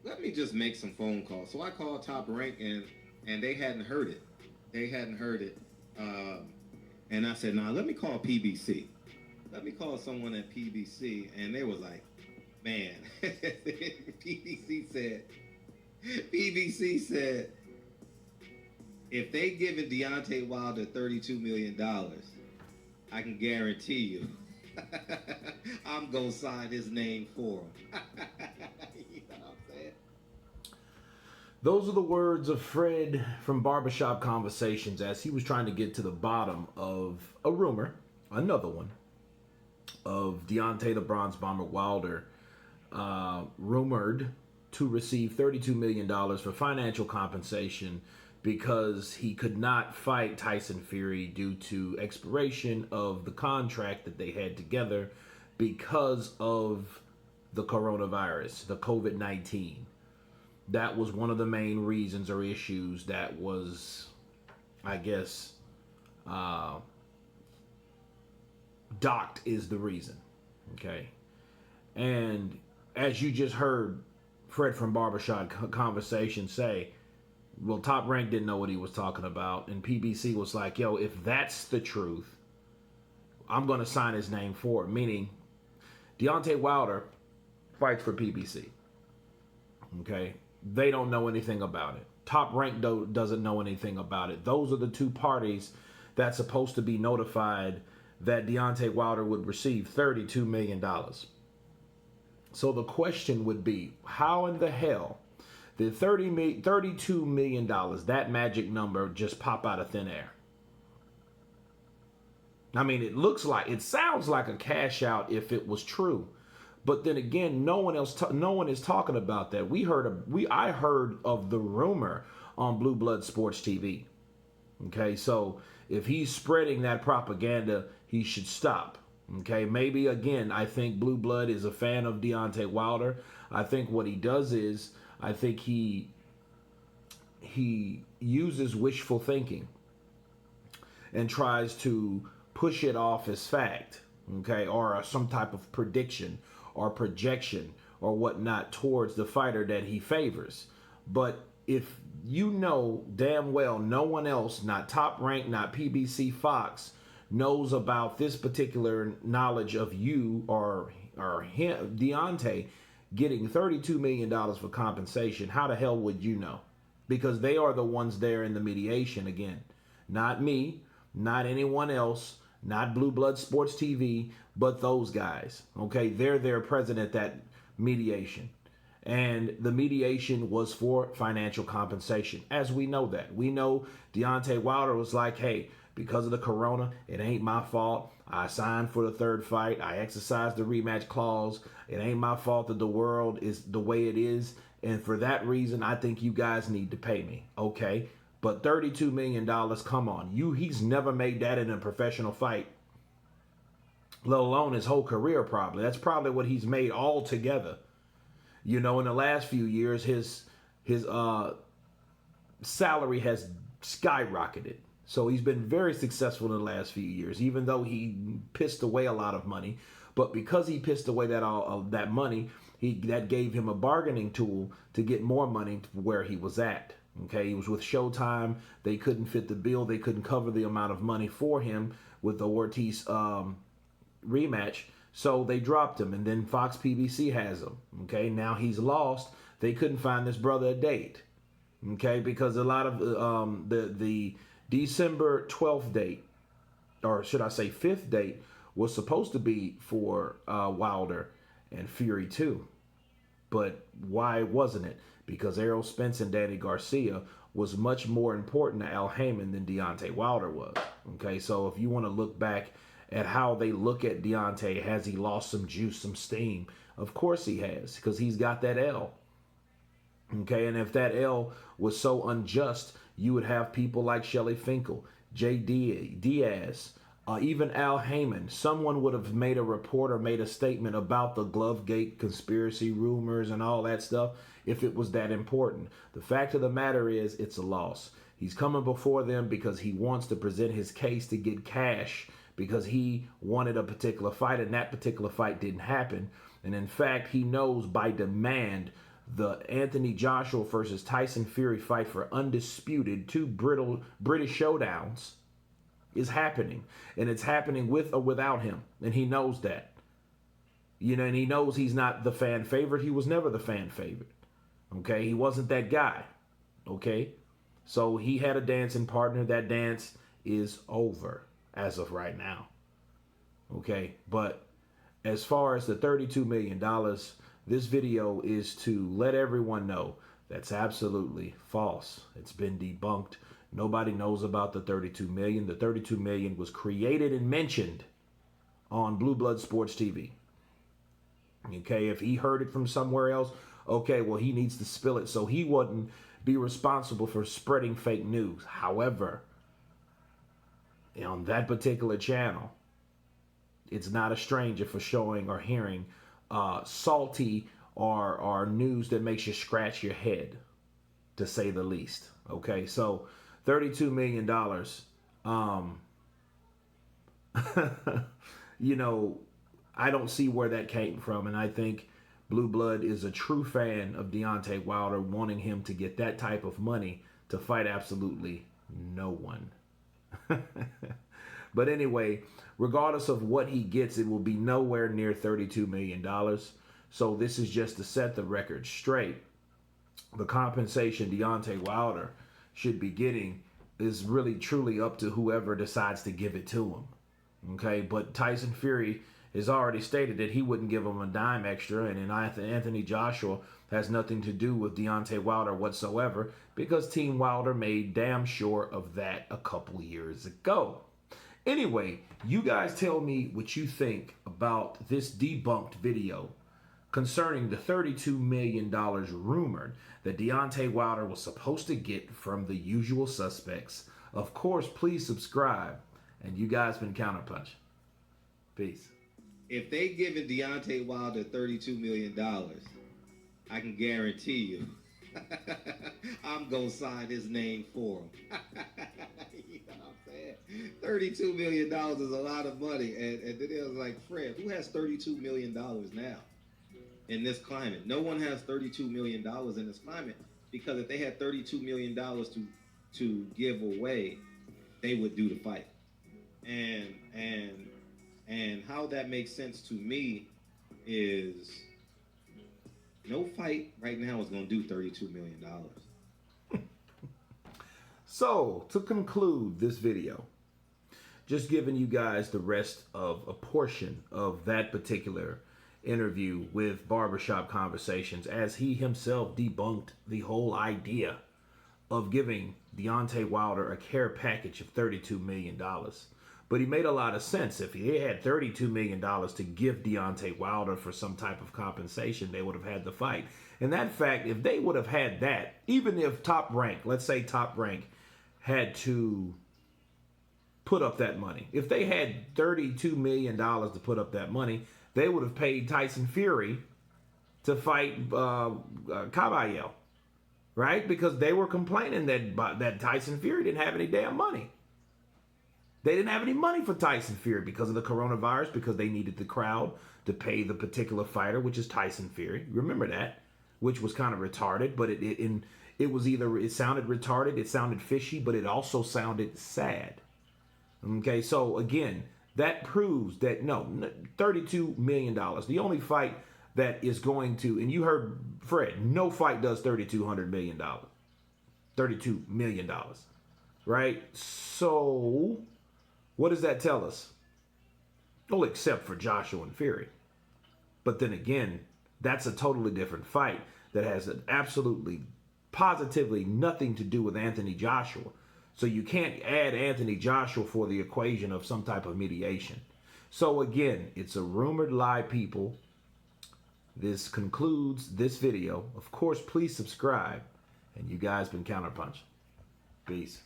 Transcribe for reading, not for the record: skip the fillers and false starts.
let me just make some phone calls. So I called Top Rank, and they hadn't heard it. They hadn't heard it. Um, and I said, nah, let me call PBC. Let me call someone at PBC. And they was like, man, PBC said, PBC said, if they giving Deontay Wilder $32 million, I can guarantee you, I'm gonna sign his name for him. You know what I'm saying? Those are the words of Fred from Barbershop Conversations as he was trying to get to the bottom of a rumor, another one, of Deontay the Bronze Bomber Wilder rumored to receive $32 million for financial compensation because he could not fight Tyson Fury due to expiration of the contract that they had together because of the coronavirus, the COVID-19. That was one of the main reasons or issues that was, I guess, docked is the reason. Okay. And as you just heard Fred from Barbershop Conversation say, well, Top Rank didn't know what he was talking about. And PBC was like, yo, if that's the truth, I'm going to sign his name for it. Meaning, Deontay Wilder fights for PBC. Okay? They don't know anything about it. Top Rank doesn't know anything about it. Those are the two parties that's supposed to be notified that Deontay Wilder would receive $32 million. So the question would be, how in the hell did $32 million, that magic number, just pop out of thin air? I mean, it sounds like a cash out if it was true. But then again, no one is talking about that. I heard of the rumor on Blue Blood Sports TV. Okay, so if he's spreading that propaganda, he should stop. Okay, maybe again, I think Blue Blood is a fan of Deontay Wilder. I think what he does is, I think he uses wishful thinking and tries to push it off as fact, okay, or some type of prediction or projection or whatnot towards the fighter that he favors. But if you know damn well no one else, not Top Rank, not PBC Fox, knows about this particular knowledge of you or him, Deontay, getting $32 million for compensation, how the hell would you know? Because they are the ones there in the mediation again. Not me, not anyone else, not Blue Blood Sports TV, but those guys. Okay, they're there present at that mediation. And the mediation was for financial compensation. As we know that. We know Deontay Wilder was like, hey, because of the corona, it ain't my fault. I signed for the third fight. I exercised the rematch clause. It ain't my fault that the world is the way it is. And for that reason, I think you guys need to pay me. Okay. But $32 million, come on. He's never made that in a professional fight, let alone his whole career probably. That's probably what he's made all together. You know, in the last few years, his salary has skyrocketed. So he's been very successful in the last few years, even though he pissed away a lot of money. But because he pissed away that money, that gave him a bargaining tool to get more money to where he was at. Okay, he was with Showtime. They couldn't fit the bill. They couldn't cover the amount of money for him with the Ortiz rematch. So they dropped him, and then Fox PBC has him. Okay, now he's lost. They couldn't find this brother a date. Okay, because a lot of the December 12th date, or should I say 5th date, was supposed to be for Wilder and Fury 2. But why wasn't it? Because Errol Spence and Danny Garcia was much more important to Al Heyman than Deontay Wilder was. Okay, so if you want to look back at how they look at Deontay, has he lost some juice, some steam? Of course he has, because he's got that L. Okay, and if that L was so unjust, you would have people like Shelly Finkel, J.D. Diaz, even Al Heyman. Someone would have made a report or made a statement about the Glovegate conspiracy rumors and all that stuff if it was that important. The fact of the matter is, it's a loss. He's coming before them because he wants to present his case to get cash because he wanted a particular fight and that particular fight didn't happen. And in fact, he knows by demand the Anthony Joshua versus Tyson Fury fight for undisputed two British showdowns is happening. And it's happening with or without him. And he knows that. You know, and he knows he's not the fan favorite. He was never the fan favorite. Okay? He wasn't that guy. Okay? So he had a dancing partner. That dance is over as of right now. Okay? But as far as the $32 million, this video is to let everyone know that's absolutely false. It's been debunked. Nobody knows about the $32 million. The $32 million was created and mentioned on Blue Blood Sports TV. Okay, if he heard it from somewhere else, okay, well, he needs to spill it so he wouldn't be responsible for spreading fake news. However, on that particular channel, it's not a stranger for showing or hearing salty or news that makes you scratch your head, to say the least. Okay, so $32 million, you know, I don't see where that came from. And I think Blue Blood is a true fan of Deontay Wilder, wanting him to get that type of money to fight absolutely no one. But anyway, regardless of what he gets, it will be nowhere near $32 million. So this is just to set the record straight. The compensation Deontay Wilder should be getting is really truly up to whoever decides to give it to him. Okay, but Tyson Fury has already stated that he wouldn't give him a dime extra, and Anthony Joshua has nothing to do with Deontay Wilder whatsoever, because Team Wilder made damn sure of that a couple years ago. Anyway, you guys tell me what you think about this debunked video concerning the $32 million rumored that Deontay Wilder was supposed to get from the usual suspects. Of course, please subscribe, and you guys been Counterpunch. Peace. If they giving Deontay Wilder $32 million, I can guarantee you, I'm going to sign his name for him. You know what I'm saying? $32 million is a lot of money. And then it was like, Fred, who has $32 million now in this climate? No one has $32 million in this climate, because if they had $32 million to give away, they would do the fight. And how that makes sense to me is no fight right now is going to do $32 million. So, to conclude this video, just giving you guys the rest of a portion of that particular interview with Barbershop Conversations, as he himself debunked the whole idea of giving Deontay Wilder a care package of $32 million. But he made a lot of sense. If he had $32 million to give Deontay Wilder for some type of compensation, they would have had the fight. And that fact, if they would have had that, even if Top Rank, let's say Top Rank, had to put up that money. If they had $32 million to put up that money, they would have paid Tyson Fury to fight Caballero, right? Because they were complaining that Tyson Fury didn't have any damn money. They didn't have any money for Tyson Fury because of the coronavirus, because they needed the crowd to pay the particular fighter, which is Tyson Fury. Remember that, which was kind of retarded, but it was either, it sounded retarded, it sounded fishy, but it also sounded sad. Okay, so again, that proves that no, $32 million. The only fight that is going to, and you heard Fred, no fight does $32 million. $32 million, right? So what does that tell us? Well, except for Joshua and Fury. But then again, that's a totally different fight that has absolutely, positively nothing to do with Anthony Joshua. So you can't add Anthony Joshua for the equation of some type of mediation. So again, it's a rumored lie, people. This concludes this video. Of course, please subscribe. And you guys been Counterpunch. Peace.